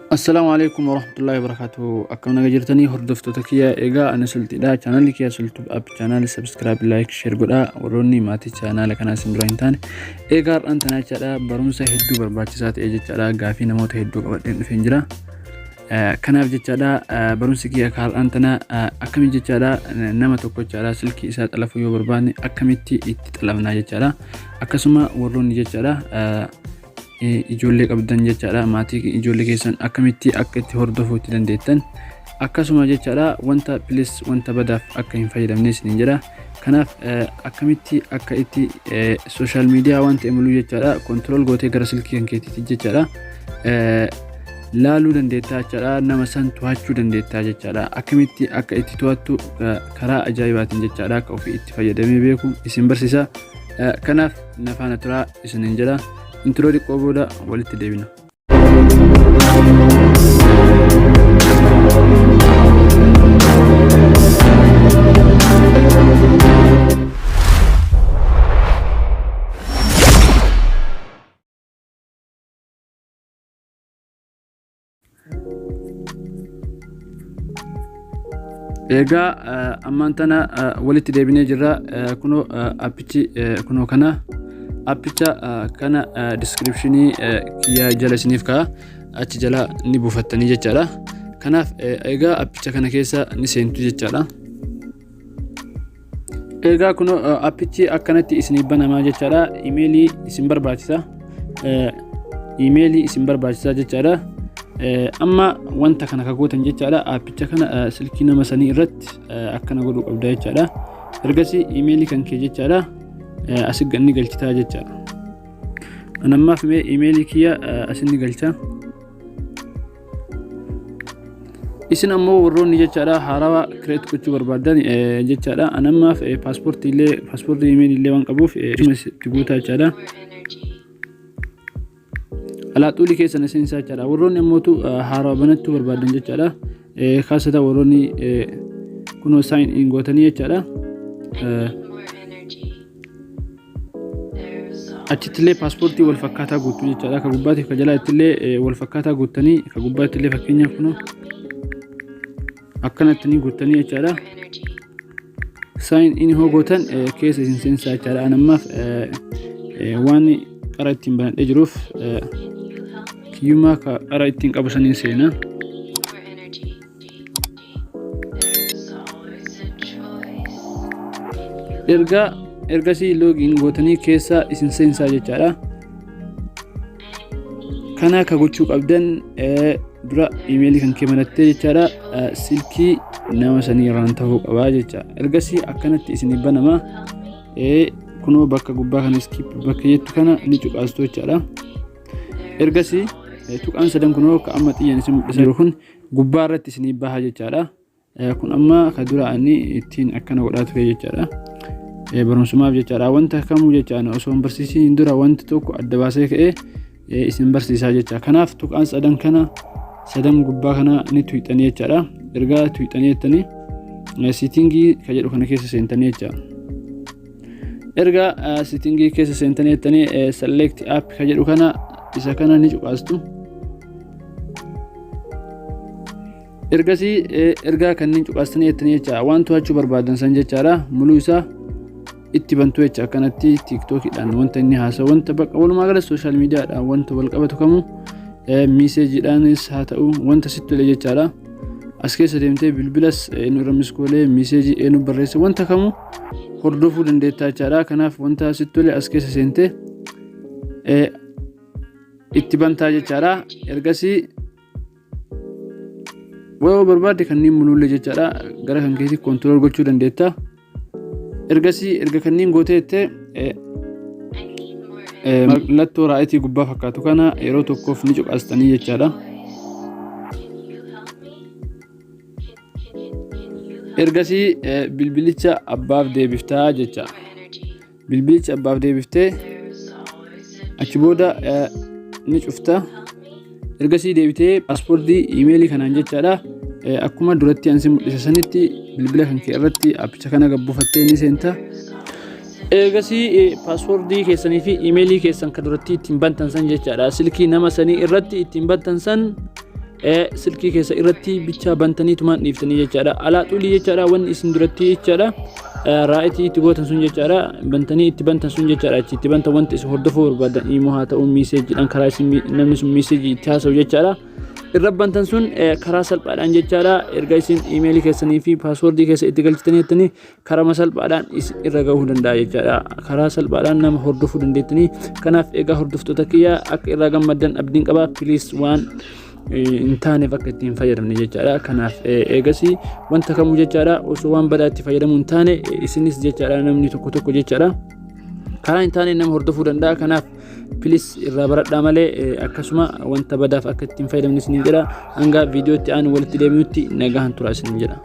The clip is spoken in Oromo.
السلام عليكم ورحمة الله وبركاته. أكم نجرتني هردفتو تكيا إيجا أنا سلتي دا channel كيا سلتو أب channel subscribe like share قدا وروني ماتي channel كنا سندرين تاني إيجار أنت ناجرا برونسا هدو برباچسات إيجا جرا غافي نموت هدو قبضين فينجرا كنا بجرا برونسا كيا كار أنتنا أكمي جرا نما توكو جرا سلكي إسات ألفو يو برباني أكميتي إتتلفنا جرا أكسما وروني جرا ijoollee qabdan jechaadha maatii ijoollee keessan akkamitti akka itti hordofuutti dandeettan akkasuma jechaadha wanta please wanta badaaf akka hin fayyadamne isin jira kanaaf akkamitti akka itti social media wanta emuluu jechaadha control gootee gara silkii kan keetiitti jechaadha laaluu dandeettaa jechaadha nama san to'achuu dandeettaa jechaadha akkamitti akka itti to'attu karaa ajaa'ibaatiin jechaadha akka ofii itti fayyadamee beeku isin barsiisa kanaaf nafaana turaa isin jira intro di qoboda walitti deebina ega amantana walitti deebine jirra kuno appichi kuno kana appicha kana description kiya jalasiniif ka achi jala ni buufattanii jechaadha kanaaf egaa appicha kana keessa ni seentu jechaadha egaa kuno appichi akkanatti isinii banamaa jechaadha emailii isin barbaachisa jechaadha amma wanta kana kagootan jechaadha appicha kana silkii nama sanii irratti akkana godhuu qabda jechaadha ergasii emailii kan kee jechaadha asigganni galchitaa jechaadha anammaaf mee emailii kiyya asinni galcha isin ammoo warroonni jechaadha haarawaa create gochuu barbaadan jechaadha anammaaf passport email illee waan qabuuf itti guutaa jechaadha alaaxuulii keessan isinsaa jechaadha warroonni ammootu haarawaa banachuu barbaadan jechaadha kaasata warroonni kunoo sign in gootanii jechaadha achittillee paaspoortii wal fakkaataa guutuu jechaadha ka gubbaatiif ka jalaattillee wal fakkaataa guutanii ka gubbaattillee fakkeenyaaf kuno akkanatti ni guutanii jechaadha sign in hogootan keessa isin seensaa jechaadha anammaaf waan qara ittiin banadhee jiruuf kiyyummaa ka qara ittiin qabu saniin seena ergasii login gootanii keessa isin seensaa jechaadha kana ka gochuu qabdan dura emailii kan kee marattee jechaadha silkii nama sanii irraan ta'uu qabaa jecha ergasii akkanatti isin banama kunoo bakka gubbaa kana skip bakka jettu kana ni cuqaastu jechaadha ergasii tuqaan sadan kunoo ka amma xiyyan isin mul'isa jiru kun gubbaa irratti isin baha jechaadha kun amma ka dura ani ittiin akkana godhaa ture jechaadha barumsumaaf jechaadha wanta kamuu jechaadha osoo hin barsiisiin dura wanti tokko adda baasee ka'ee isin barsiisaa jecha kanaaf tuqaan sadan gubbaa kana ni tuyxanii jechaadha ergaa tuyxanii jettanii settingii ka jedhu kana keessa seentanii jecha ergaa settingii keessa seentanii jettanii select app ka jedhu kana isa kana ni cuqaastu ergasii ergaa kanneen cuqaastanii jettanii jecha waan to'achuu barbaadan san jechaadha muluu isaa itti bantu jecha akkanatti tiktokiidhaan wanta inni haasa wanta bakka walumaa gala social mediaadhaan wanta wal qabatu kamuu miiseejiidhaanis haa ta'u wanta sitti tole jechaadha as keessa deemtee bilbilas nu irra miskoolee miiseejii nu barreesse wanta kamuu hordofuu dandeettaa jechaadha kanaaf wanta sitti tole as keessa seentee itti bantaa jechaadha ergasii wayoo barbaadde kanneen muluullee jechaadha gara kan keetii kontirool gochuu dandeettaa ergasii erga kanneen gooteettee mallattoo raayitii gubbaa fakkaatu kana yeroo tokkoof ni cuqaastanii jechaadha ergasii bilbilicha abbaaf deebiftaa jecha bilbilicha abbaaf deebiftee achi booda ni cufta ergasii deebitee paaspoortii emailii kanaan jechaadha akkuma duratti ansi mul'isa sanitti bilbila kan kee irratti appicha kana gabbuufattee ni seenta Eegasii paaswordii keessanii fi iimeelii keessan kan duratti ittiin bantan san jechaadha. Silkii nama sanii irratti ittiin bantan san silkii keessa irratti bicha bantanii tumaan dhiiftanii jechaadha. Alaa xulii jechaadha wanni isin duratti jechaadha. Raayitii itti gootan sun jechaadha. Bantanii itti bantan sun jechaadha. Achi itti bantan wanti isin hordofuu barbaadan immoo haa ta'u miiseejiidhaan karaa isin namni sun miiseejii itti haasa'u jechaadha. Irra bantan sun karaa salphaadhaan jechaadha. Erga isin iimeelii keessanii fi paaswoordii keessa itti galchitanii karaa salphaadhaan irra gahuu danda'a jechaadha. Karaa salphaadhaan nama hordofuu dandeettanii. Kanaaf egaa hordoftoota kiyya akka irraa gammaddan abdiin qaba. Please waan intaaneef akka ittiin fayyadamne jechaadha. Kanaaf eegasii wanta kamuu jechaadha osoo waan badaa itti fayyadamuu hin taane isinis jechaadha namni tokko jechaadha karaa intaanee nama hordofuu danda'a. Kanaaf please irraa baradhaa malee akkasuma wanta badaaf akka ittiin fayyadamne isin jedha. Hanga viidiyootti aanu walitti deebinutti nagahan tura isin jedha.